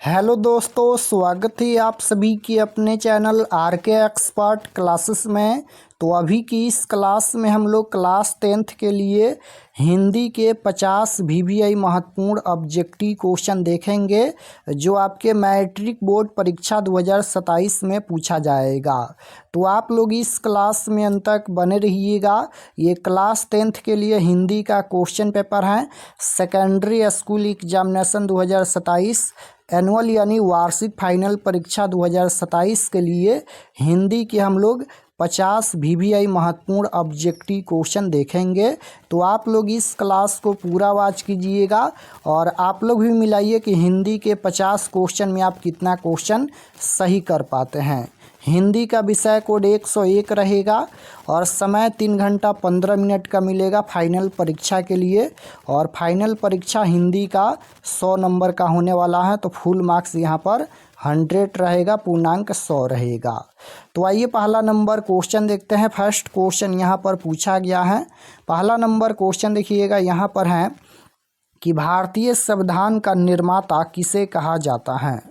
Hello दोस्तों, स्वागत है आप सभी की अपने चैनल आर के एक्सपर्ट क्लासेस में। तो अभी की इस क्लास में हम लोग क्लास 10th के लिए हिंदी के 50 VVI महत्वपूर्ण ऑब्जेक्टिव क्वेश्चन देखेंगे जो आपके मैट्रिक बोर्ड परीक्षा 2027 में पूछा जाएगा। तो आप लोग इस क्लास में अंत तक बने रहिएगा। ये क्लास 10th के लिए हिंदी का क्वेश्चन पेपर है। सेकेंडरी स्कूल एग्जामिनेशन 2027 एनुअल यानी वार्षिक फाइनल परीक्षा 2027 के लिए हिंदी के हम लोग 50 VVI महत्वपूर्ण ऑब्जेक्टिव क्वेश्चन देखेंगे। तो आप लोग इस क्लास को पूरा वॉच कीजिएगा और आप लोग भी मिलाइए कि हिंदी के 50 क्वेश्चन में आप कितना क्वेश्चन सही कर पाते हैं। हिंदी का विषय कोड 101 रहेगा और समय 3 घंटा 15 मिनट का मिलेगा फाइनल परीक्षा के लिए। और फाइनल परीक्षा हिंदी का 100 नंबर का होने वाला है, तो फुल मार्क्स यहाँ पर 100 रहेगा, पूर्णांक 100 रहेगा। तो आइए पहला नंबर क्वेश्चन देखते हैं। फर्स्ट क्वेश्चन यहाँ पर पूछा गया है। पहला नंबर क्वेश्चन देखिएगा, यहाँ पर है कि भारतीय संविधान का निर्माता किसे कहा जाता है।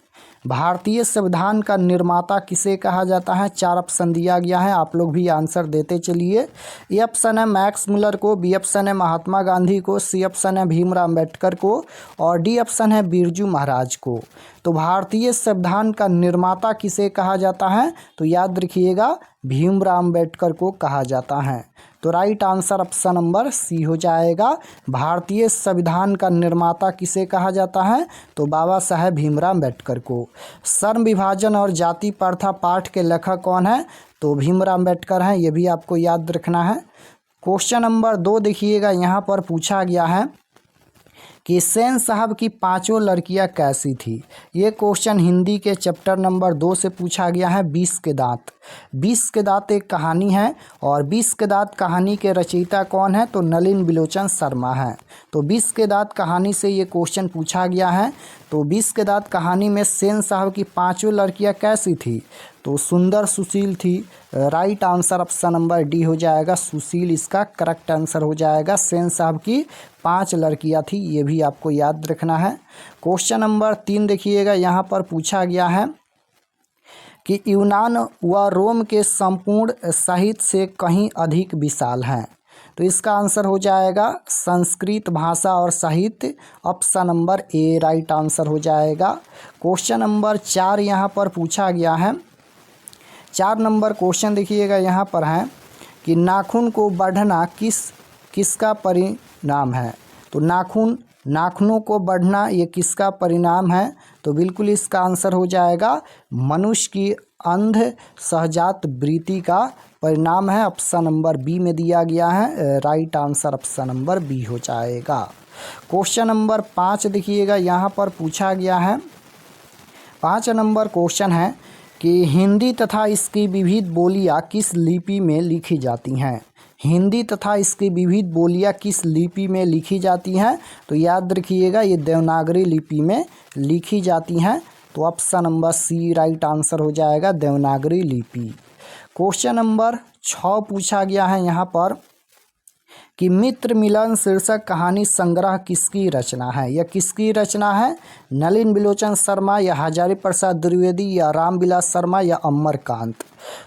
भारतीय संविधान का निर्माता किसे कहा जाता है। 4 ऑप्शन दिया गया है, आप लोग भी आंसर देते चलिए। ए ऑप्शन है मैक्स मुलर को, बी ऑप्शन है महात्मा गांधी को, सी ऑप्शन है भीमराव अम्बेडकर को और डी ऑप्शन है बिरजू महाराज को। तो भारतीय संविधान का निर्माता किसे कहा जाता है, तो याद रखिएगा भीमराव अम्बेडकर को कहा जाता है। तो right answer option number C हो जाएगा। भारतीय संविधान का निर्माता किसे कहा जाता है, तो बाबा साहेब भीमराव अम्बेडकर को। श्रम विभाजन और जाति प्रथा पाठ के लेखक कौन है, तो भीमराव अम्बेडकर हैं, ये भी आपको याद रखना है। क्वेश्चन नंबर 2 देखिएगा, यहाँ पर पूछा गया है कि सेन साहब की 5 लड़कियां कैसी थी। ये क्वेश्चन हिंदी के चैप्टर नंबर 2 से पूछा गया है। 20 के दांत। 20 के दांत एक कहानी है और 20 के दांत कहानी के रचयिता कौन है, तो नलिन बिलोचन शर्मा है। तो 20 के दांत कहानी से ये क्वेश्चन पूछा गया है। तो 20 के दांत कहानी में सेन साहब की 5 लड़कियां कैसी थी, तो सुंदर सुशील थी। Right answer option number D हो जाएगा, सुशील इसका करेक्ट आंसर हो जाएगा। सेन साहब की 5 लड़कियां थी, ये भी आपको याद रखना है। क्वेश्चन नंबर 3 देखिएगा, यहाँ पर पूछा गया है कि यूनान व रोम के संपूर्ण साहित्य से कहीं अधिक विशाल हैं। तो इसका आंसर हो जाएगा संस्कृत भाषा और साहित्य, ऑप्शन नंबर ए राइट आंसर हो जाएगा। क्वेश्चन नंबर 4 यहाँ पर पूछा गया है। 4 नंबर क्वेश्चन देखिएगा, यहाँ पर है कि नाखून को बढ़ना किसका परिणाम है। तो नाखूनों को बढ़ना ये किसका परिणाम है, तो बिल्कुल इसका आंसर हो जाएगा मनुष्य की अंध सहजात वृत्ति का परिणाम है, ऑप्शन नंबर बी में दिया गया है। Right answer option number B हो जाएगा। क्वेश्चन नंबर 5 देखिएगा, यहाँ पर पूछा गया है। 5 नंबर क्वेश्चन है कि हिंदी तथा इसकी विविध बोलियां किस लिपि में लिखी जाती हैं। हिंदी तथा इसकी विविध बोलियां किस लिपि में लिखी जाती हैं, तो याद रखिएगा ये देवनागरी लिपि में लिखी जाती हैं। तो option number C right answer हो जाएगा, देवनागरी लिपि। क्वेश्चन नंबर 6 पूछा गया है यहाँ पर कि मित्र मिलन शीर्षक कहानी संग्रह किसकी रचना है। यह किसकी रचना है, नलिन बिलोचन शर्मा या हजारी प्रसाद द्विवेदी या रामविलास शर्मा या अमरकांत।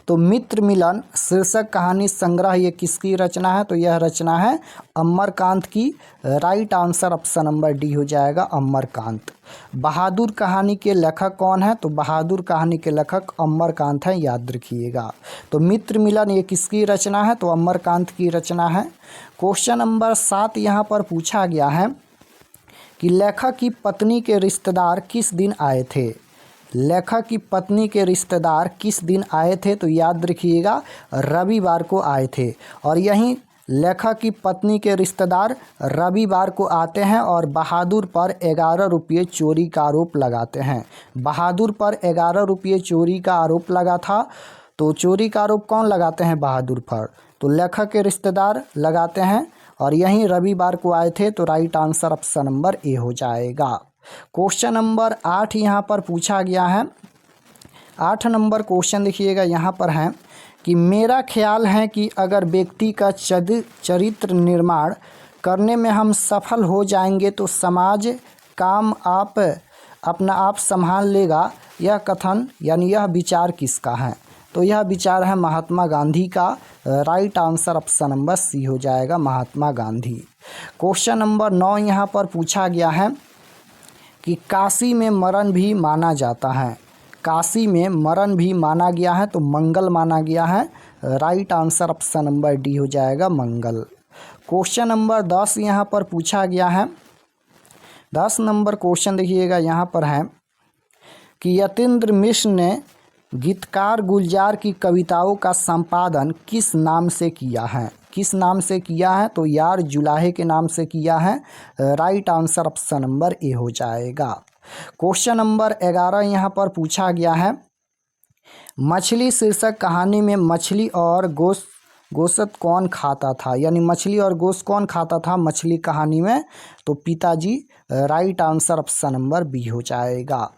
तो मित्र मिलन शीर्षक कहानी संग्रह ये किसकी रचना है, तो यह रचना है अमरकांत की। Right answer option number D हो जाएगा, अमरकांत। बहादुर कहानी के लेखक कौन है, तो बहादुर कहानी के लेखक अमरकांत हैं, याद रखिएगा। तो मित्र मिलन ये किसकी रचना है, तो अमरकांत की रचना है। क्वेश्चन नंबर 7 यहाँ पर पूछा गया है कि लेखक की पत्नी के रिश्तेदार किस दिन आए थे। लेखक की पत्नी के रिश्तेदार किस दिन आए थे, तो याद रखिएगा रविवार को आए थे। और यहीं लेखक की पत्नी के रिश्तेदार रविवार को आते हैं और बहादुर पर 11 रुपये चोरी का आरोप लगाते हैं। बहादुर पर 11 रुपये चोरी का आरोप लगा था। तो चोरी का आरोप कौन लगाते हैं बहादुर पर, तो लेखक के रिश्तेदार लगाते हैं और यहीं रविवार को आए थे। तो right answer option number a हो जाएगा। क्वेश्चन नंबर 8 यहाँ पर पूछा गया है। 8 नंबर क्वेश्चन देखिएगा, यहाँ पर है कि मेरा ख्याल है कि अगर व्यक्ति का चरित्र निर्माण करने में हम सफल हो जाएंगे तो समाज काम अपना आप संभाल लेगा, यह कथन यानी यह विचार किसका है? तो यह विचार है महात्मा गांधी का। Right answer option number C हो जाएगा, महात्मा गांधी। क्वेश्चन नंबर 9 यहाँ पर पूछा गया है कि काशी में मरण भी माना जाता है। काशी में मरण भी माना गया है तो मंगल माना गया है। Right answer option number D हो जाएगा, मंगल। क्वेश्चन नंबर 10 यहाँ पर पूछा गया है। 10 नंबर क्वेश्चन देखिएगा यहाँ पर है कि यतीन्द्र मिश्र ने गीतकार गुलजार की कविताओं का संपादन किस नाम से किया है? किस नाम से किया है? तो यार जुलाहे के नाम से किया है। Right answer option number a हो जाएगा। क्वेश्चन नंबर 11 यहाँ पर पूछा गया है, मछली शीर्षक कहानी में मछली और गोश्त कौन खाता था? यानी मछली और गोश्त कौन खाता था मछली कहानी में? तो पिताजी। Right answer option number B हो जाएगा।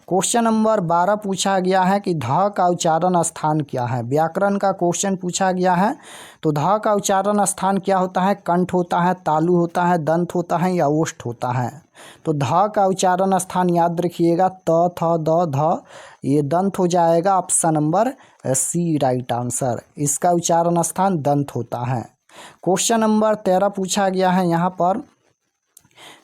क्वेश्चन नंबर 12 पूछा गया है कि ध का उच्चारण स्थान क्या है? व्याकरण का क्वेश्चन पूछा गया है। तो ध का उच्चारण स्थान क्या होता है? कंठ होता है, तालु होता है, दंत होता है या ओष्ठ होता है? तो ध का उच्चारण स्थान याद रखिएगा, त थ द ध, ये दंत हो जाएगा। Option number C right answer, इसका उच्चारण स्थान दंत होता है। क्वेश्चन नंबर 13 पूछा गया है यहाँ पर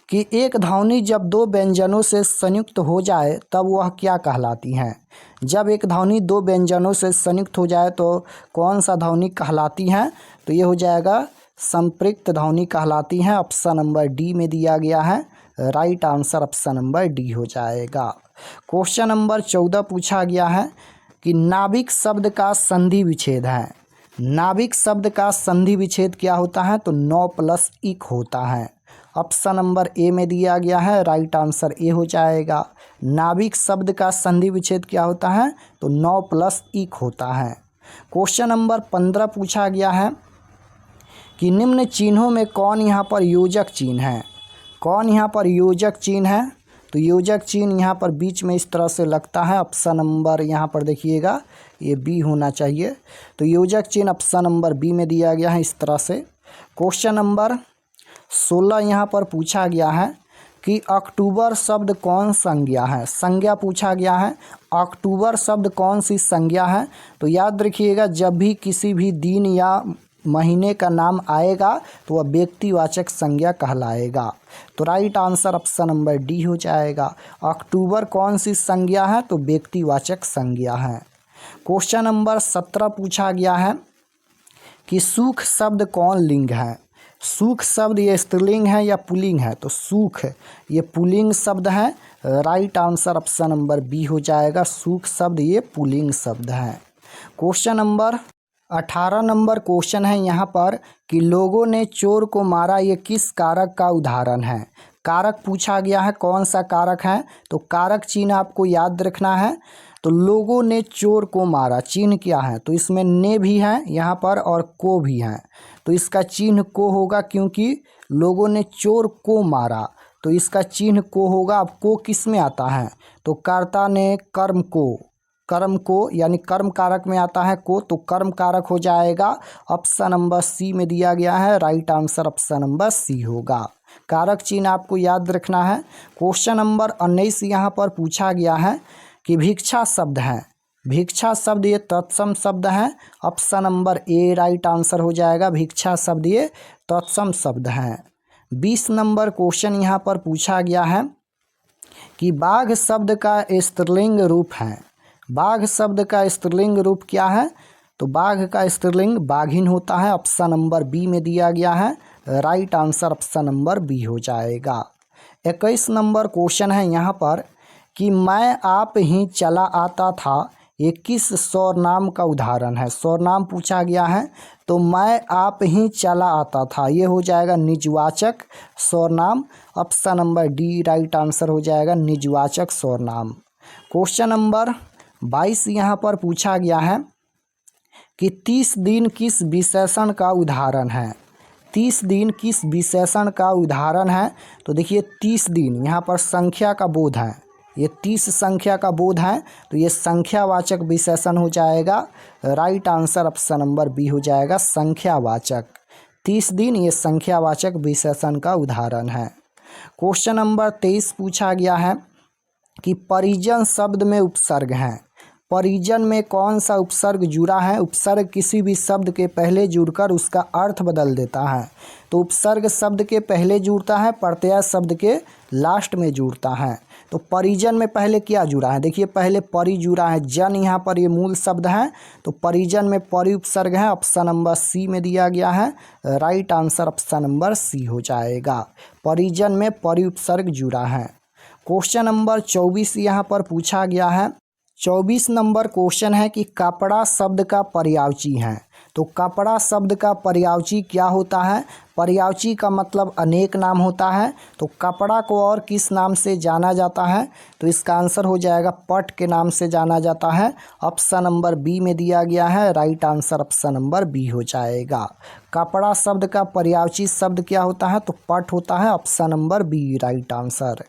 कि एक ध्वनि जब दो व्यंजनों से संयुक्त हो जाए तब वह क्या कहलाती है? जब एक ध्वनि दो व्यंजनों से संयुक्त हो जाए तो कौन सा ध्वनि कहलाती है? तो ये हो जाएगा संपृक्त ध्वनि कहलाती है। ऑप्शन नंबर डी में दिया गया है। Right answer option number D हो जाएगा। क्वेश्चन नंबर 14 पूछा गया है कि नाभिक शब्द का संधि विच्छेद है। नाभिक शब्द का संधि विच्छेद क्या होता है? तो 9 + इक होता है। ऑप्शन नंबर ए में दिया गया है। राइट आंसर ए हो जाएगा। नाभिक शब्द का संधि विच्छेद क्या होता है? तो 9 + इक होता है। क्वेश्चन नंबर 15 पूछा गया है कि निम्न चिन्हों में कौन यहाँ पर योजक चिन्ह है? कौन यहाँ पर योजक चिन्ह है? तो योजक चिन्ह यहाँ पर बीच में इस तरह से लगता है। ऑप्शन नंबर यहाँ पर देखिएगा, ये बी होना चाहिए। तो योजक चिन्ह ऑप्शन नंबर बी में दिया गया है इस तरह से। क्वेश्चन नंबर 16 यहाँ पर पूछा गया है कि अक्टूबर शब्द कौन संज्ञा है? संज्ञा पूछा गया है। अक्टूबर शब्द कौन सी संज्ञा है? तो याद रखिएगा, जब भी किसी भी दिन या महीने का नाम आएगा तो वह व्यक्तिवाचक संज्ञा कहलाएगा। तो right answer option number D हो जाएगा। अक्टूबर कौन सी संज्ञा है? तो व्यक्तिवाचक संज्ञा है। क्वेश्चन नंबर 17 पूछा गया है कि सुख शब्द कौन लिंग है? सुख शब्द ये स्त्रीलिंग है या पुल्लिंग है? तो सुख ये पुल्लिंग शब्द है। Right answer option number B हो जाएगा। सुख शब्द ये पुल्लिंग शब्द है। क्वेश्चन नंबर 18 नंबर क्वेश्चन है यहाँ पर कि लोगों ने चोर को मारा, ये किस कारक का उदाहरण है? कारक पूछा गया है, कौन सा कारक है? तो कारक चिन्ह आपको याद रखना है। तो लोगों ने चोर को मारा, चिन्ह क्या है? तो इसमें ने भी है यहाँ पर और को भी है। तो इसका चिन्ह को होगा, क्योंकि लोगों ने चोर को मारा तो इसका चिन्ह को होगा। अब को किस में आता है? तो कर्ता ने कर्म को यानी कर्म कारक में आता है को, तो कर्म कारक हो जाएगा। ऑप्शन नंबर सी में दिया गया है। Right answer option number C होगा। कारक चिन्ह आपको याद रखना है। क्वेश्चन नंबर 19 यहाँ पर पूछा गया है कि भिक्षा शब्द है। भिक्षा शब्द ये तत्सम शब्द है। ऑप्शन नंबर ए राइट आंसर हो जाएगा। भिक्षा शब्द ये तत्सम शब्द है। 20 नंबर क्वेश्चन यहाँ पर पूछा गया है कि बाघ शब्द का स्त्रीलिंग रूप है। बाघ शब्द का स्त्रीलिंग रूप क्या है? तो बाघ का स्त्रीलिंग बाघिन होता है। ऑप्शन नंबर बी में दिया गया है। Right answer option number B हो जाएगा। 21 नंबर क्वेश्चन है यहाँ पर कि मैं आप ही चला आता था, ये किस सर्वनाम का उदाहरण है? सर्वनाम पूछा गया है। तो मैं आप ही चला आता था, ये हो जाएगा निजवाचक सर्वनाम। Option number D right answer हो जाएगा, निजवाचक सर्वनाम। क्वेश्चन नंबर 22 यहाँ पर पूछा गया है कि 30 दिन किस विशेषण का उदाहरण है? 30 दिन किस विशेषण का उदाहरण है? तो देखिए 30 दिन यहाँ पर संख्या का बोध है, ये 30 संख्या का बोध है, तो ये संख्यावाचक विशेषण हो जाएगा। Right answer option number B हो जाएगा, संख्यावाचक। 30 दिन ये संख्यावाचक विशेषण का उदाहरण है। क्वेश्चन नंबर 23 पूछा गया है कि परिजन शब्द में उपसर्ग हैं। परिजन में कौन सा उपसर्ग जुड़ा है? उपसर्ग किसी भी शब्द के पहले जुड़कर उसका अर्थ बदल देता है। तो उपसर्ग शब्द के पहले जुड़ता है, प्रत्यय शब्द के लास्ट में जुड़ता है। तो परिजन में पहले क्या जुड़ा है? देखिए पहले परि जुड़ा है, जन यहाँ पर ये मूल शब्द है, तो परिजन में परि उपसर्ग है। ऑप्शन नंबर सी में दिया गया है। Right answer option number C हो जाएगा। परिजन में परि उपसर्ग जुड़ा है। क्वेश्चन नंबर 24 यहाँ पर पूछा गया है। 24 नंबर क्वेश्चन है कि कपड़ा शब्द का पर्यायवाची है। तो कपड़ा शब्द का पर्यायवाची क्या होता है? पर्यायवाची का मतलब अनेक नाम होता है। तो कपड़ा को और किस नाम से जाना जाता है? तो इसका आंसर हो जाएगा पट के नाम से जाना जाता है। ऑप्शन नंबर बी में दिया गया है। Right answer option number B हो जाएगा। कपड़ा शब्द का पर्यायवाची शब्द क्या होता है? तो पट होता है। Option number B right answer.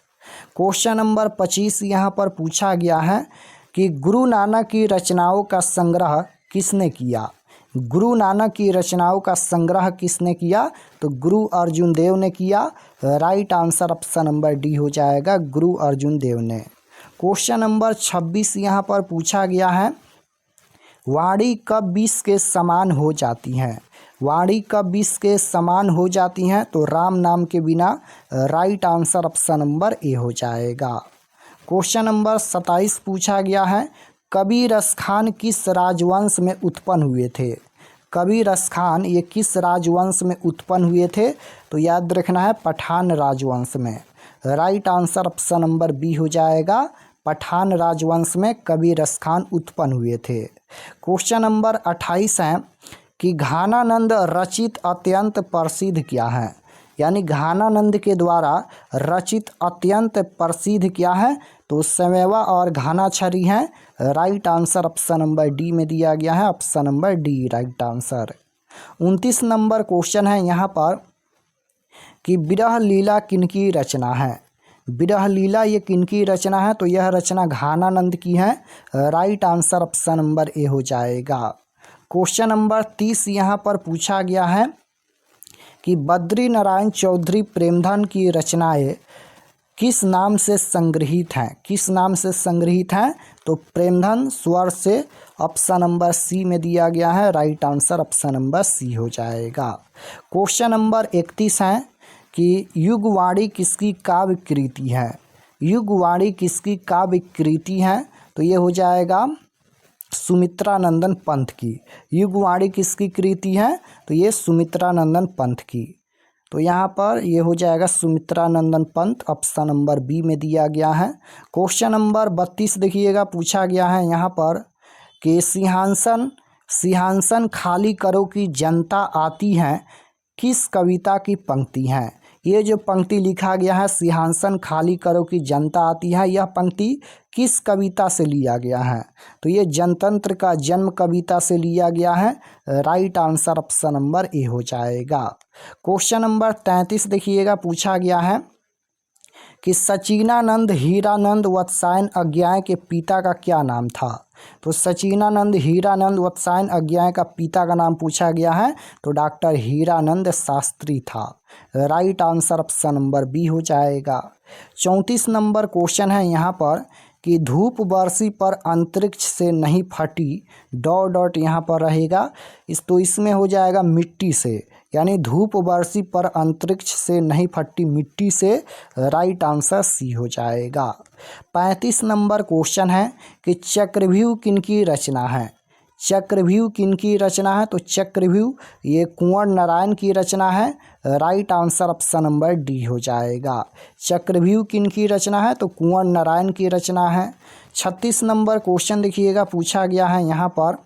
Question number 25 यहाँ पर पूछा गया है कि गुरु नानक की रचनाओं का संग्रह किसने किया? गुरु नानक की रचनाओं का संग्रह किसने किया? तो गुरु अर्जुन देव ने किया। Right answer option number D हो जाएगा, गुरु अर्जुन देव ने। क्वेश्चन नंबर 26 यहाँ पर पूछा गया है, वाणी कब विष के समान हो जाती हैं? वाणी कब विष के समान हो जाती हैं? तो राम नाम के बिना। Right answer option number a हो जाएगा। क्वेश्चन नंबर 27 पूछा गया है, कबीर रसखान किस राजवंश में उत्पन्न हुए थे? कबीर रसखान ये किस राजवंश में उत्पन्न हुए थे? तो याद रखना है पठान राजवंश में। Right answer option number B हो जाएगा। पठान राजवंश में कबीर रसखान उत्पन्न हुए थे। क्वेश्चन नंबर 28 है कि घानानंद रचित अत्यंत प्रसिद्ध क्या है? यानी घानानंद के द्वारा रचित अत्यंत प्रसिद्ध क्या है? तो स्वयंवर और घानाक्षरी हैं। Right answer option number D में दिया गया है। Option number D right answer. 29 number question है यहाँ पर कि विरह लीला किनकी रचना है? विरह लीला ये किनकी रचना है? तो यह रचना घानानंद की है। Right answer option number a हो जाएगा। क्वेश्चन नंबर 30 यहाँ पर पूछा गया है कि बद्री नारायण चौधरी प्रेमधन की रचनाएं किस नाम से संग्रहित हैं? किस नाम से संग्रहित हैं? तो प्रेमधन स्वर से। ऑप्शन नंबर सी में दिया गया है। Right answer option number C हो जाएगा। क्वेश्चन नंबर 31 है कि युगवाणी किसकी काव्य कृति है? युगवाणी किसकी काव्य कृति है? तो ये हो जाएगा सुमित्रा नंदन पंत की। युगवाणी किसकी कृति है? तो ये सुमित्रा नंदन पंत की। तो यहाँ पर ये हो जाएगा सुमित्रा नंदन पंत। ऑप्शन नंबर बी में दिया गया है। क्वेश्चन नंबर 32 देखिएगा, पूछा गया है यहाँ पर कि सिंहासन खाली करो की जनता आती है किस कविता की पंक्ति है? ये जो पंक्ति लिखा गया है सिंहासन खाली करो की जनता आती है, यह पंक्ति किस कविता से लिया गया है? तो ये जनतंत्र का जन्म कविता से लिया गया है। Right answer option number a हो जाएगा। क्वेश्चन नंबर 33 देखिएगा, पूछा गया है कि सचिनानंद हीरानंद वत्सायन अज्ञाय के पिता का क्या नाम था? तो सचिनानंद हीरानंद वत्सायन अज्ञाय का पिता का नाम पूछा गया है, तो डॉक्टर हीरानंद शास्त्री था। Right answer option number B हो जाएगा। 34 नंबर क्वेश्चन है यहाँ पर कि धूप बरसी पर अंतरिक्ष से नहीं फटी डॉट डॉट यहाँ पर रहेगा, तो इसमें हो जाएगा मिट्टी से, यानी धूप बरसी पर अंतरिक्ष से नहीं फटी मिट्टी से। राइट आंसर सी हो जाएगा। 35 नंबर क्वेश्चन है कि चक्रव्यूह किनकी रचना है? चक्रव्यूह किनकी रचना है? तो चक्रव्यूह ये कुंवर नारायण की रचना है। Right answer option number D हो जाएगा। चक्रव्यूह किनकी रचना है? तो कुंवर नारायण की रचना है। 36 नंबर क्वेश्चन देखिएगा, पूछा गया है यहाँ पर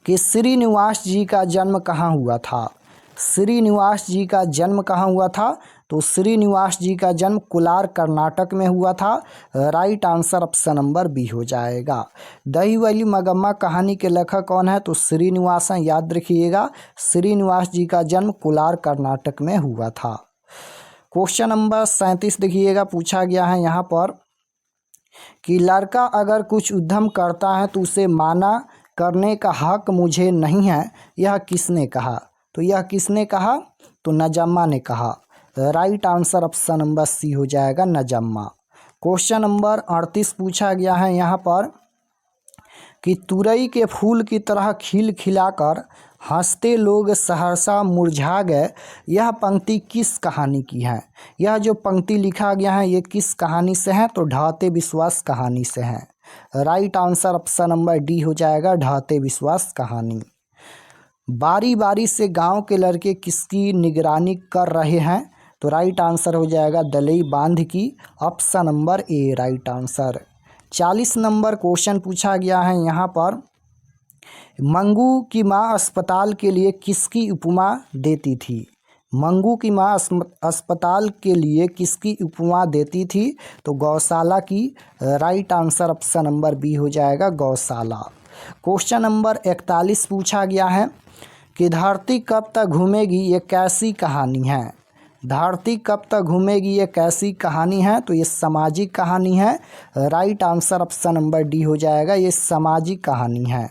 कि श्रीनिवास जी का जन्म कहाँ हुआ था? श्रीनिवास जी का जन्म कहाँ हुआ था? तो श्रीनिवास जी का जन्म कोलार कर्नाटक में हुआ था। Right answer option number B हो जाएगा। दही वाली मगम्मा कहानी के लेखक कौन है? तो श्रीनिवास हैं, याद रखिएगा। श्रीनिवास जी का जन्म कोलार कर्नाटक में हुआ था। क्वेश्चन नंबर 37 देखिएगा, पूछा गया है यहाँ पर कि लड़का अगर कुछ उद्यम करता है तो उसे माना करने का हक मुझे नहीं है, यह किसने कहा? तो यह किसने कहा? तो नजम्मा ने कहा। Right answer option number C हो जाएगा, नजम्मा। क्वेश्चन नंबर 38 पूछा गया है यहाँ पर कि तुरई के फूल की तरह खिल खिलाकर हंसते लोग सहसा मुरझा गए, यह पंक्ति किस कहानी की है। यह जो पंक्ति लिखा गया है ये किस कहानी से है, तो ढहते विश्वास कहानी से है। Right answer option number D हो जाएगा, ढहते विश्वास कहानी। बारी बारी से गांव के लड़के किसकी निगरानी कर रहे हैं, तो राइट आंसर हो जाएगा दलई बांध की, ऑप्शन नंबर ए राइट आंसर। 40 नंबर क्वेश्चन पूछा गया है यहाँ पर, मंगू की माँ अस्पताल के लिए किसकी उपमा देती थी। मंगू की माँ अस्पताल के लिए किसकी उपमा देती थी, तो गौशाला की। Right answer option number B हो जाएगा, गौशाला। क्वेश्चन नंबर 41 पूछा गया है कि धरती कब तक घूमेगी ये कैसी कहानी है। धरती कब तक घूमेगी ये कैसी कहानी है, तो ये सामाजिक कहानी है। Right answer option number D हो जाएगा, ये सामाजिक कहानी है।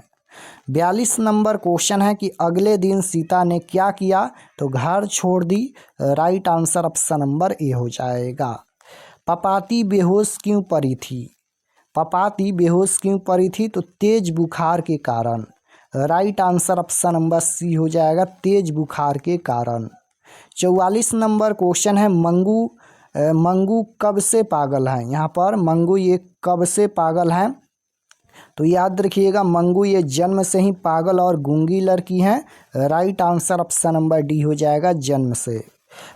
42 नंबर क्वेश्चन है कि अगले दिन सीता ने क्या किया, तो घर छोड़ दी। Right answer option number a हो जाएगा। पपाती बेहोश क्यों पड़ी थी। पपाती बेहोश क्यों पड़ी थी, तो तेज बुखार के कारण। Right answer option number C हो जाएगा, तेज बुखार के कारण। 44 नंबर क्वेश्चन है, मंगू कब से पागल है। यहाँ पर मंगू ये कब से पागल है, तो याद रखिएगा मंगू ये जन्म से ही पागल और गूंगी लड़की हैं। Right answer option number D हो जाएगा, जन्म से।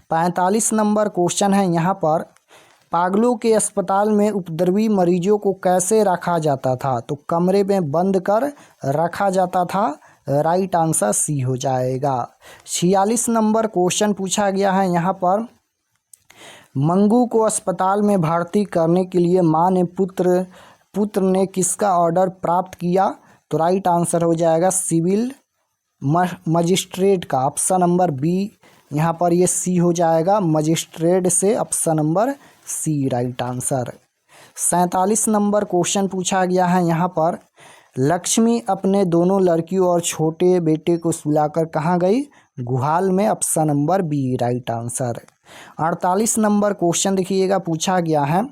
45 नंबर क्वेश्चन है यहाँ पर, पागलों के अस्पताल में उपद्रवी मरीजों को कैसे रखा जाता था, तो कमरे में बंद कर रखा जाता था। राइट आंसर सी हो जाएगा। 46 नंबर क्वेश्चन पूछा गया है यहाँ पर, मंगू को अस्पताल में भर्ती करने के लिए माँ ने पुत्र ने किसका ऑर्डर प्राप्त किया, तो राइट आंसर हो जाएगा सिविल मजिस्ट्रेट का, ऑप्शन नंबर बी यहाँ पर ये सी हो जाएगा, मजिस्ट्रेट से, option number C right answer. 47 number question पूछा गया है यहाँ पर, लक्ष्मी अपने दोनों लड़कियों और छोटे बेटे को सुलाकर कहाँ गई, गुहाल में, option number B right answer. 48 number question देखिएगा पूछा गया है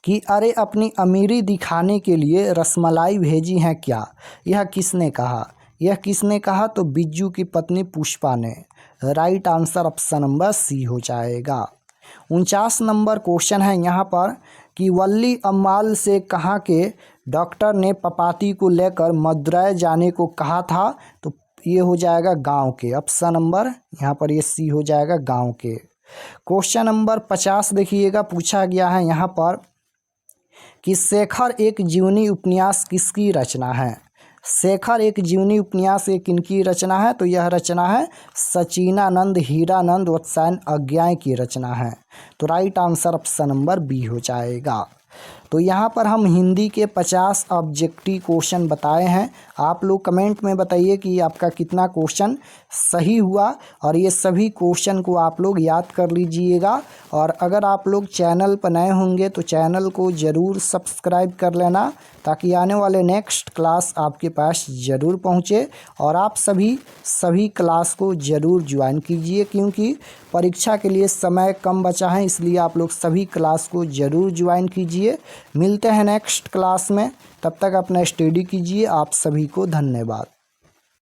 कि अरे अपनी अमीरी दिखाने के लिए रसमलाई भेजी है क्या, यह किसने कहा। यह किसने कहा, तो बिज्जू की पत्नी पुष्पा ने। Right answer option number C हो जाएगा। 49 नंबर क्वेश्चन है यहाँ पर कि वल्ली अम्माल से कहाँ के डॉक्टर ने पपाती को लेकर मदुरै जाने को कहा था, तो ये हो जाएगा गांव के, ऑप्शन नंबर यहाँ पर ये सी हो जाएगा, गांव के। क्वेश्चन नंबर 50 देखिएगा पूछा गया है यहाँ पर कि शेखर एक जीवनी उपन्यास किसकी रचना है। शेखर एक जीवनी उपन्यास एक किनकी रचना है, तो यह रचना है सचिनानंद हीरानंद वत्सायन अज्ञाय की रचना है। तो right answer option number B हो जाएगा। तो यहाँ पर हम हिंदी के 50 ऑब्जेक्टिव क्वेश्चन बताए हैं। आप लोग कमेंट में बताइए कि आपका कितना क्वेश्चन सही हुआ, और ये सभी क्वेश्चन को आप लोग याद कर लीजिएगा। और अगर आप लोग चैनल पर नए होंगे तो चैनल को ज़रूर सब्सक्राइब कर लेना, ताकि आने वाले नेक्स्ट क्लास आपके पास ज़रूर पहुँचे। और आप सभी क्लास को ज़रूर ज्वाइन कीजिए, क्योंकि परीक्षा के लिए समय कम बचा है, इसलिए आप लोग सभी क्लास को ज़रूर ज्वाइन कीजिए। मिलते हैं नेक्स्ट क्लास में, तब तक अपना स्टडी कीजिए। आप सभी को धन्यवाद।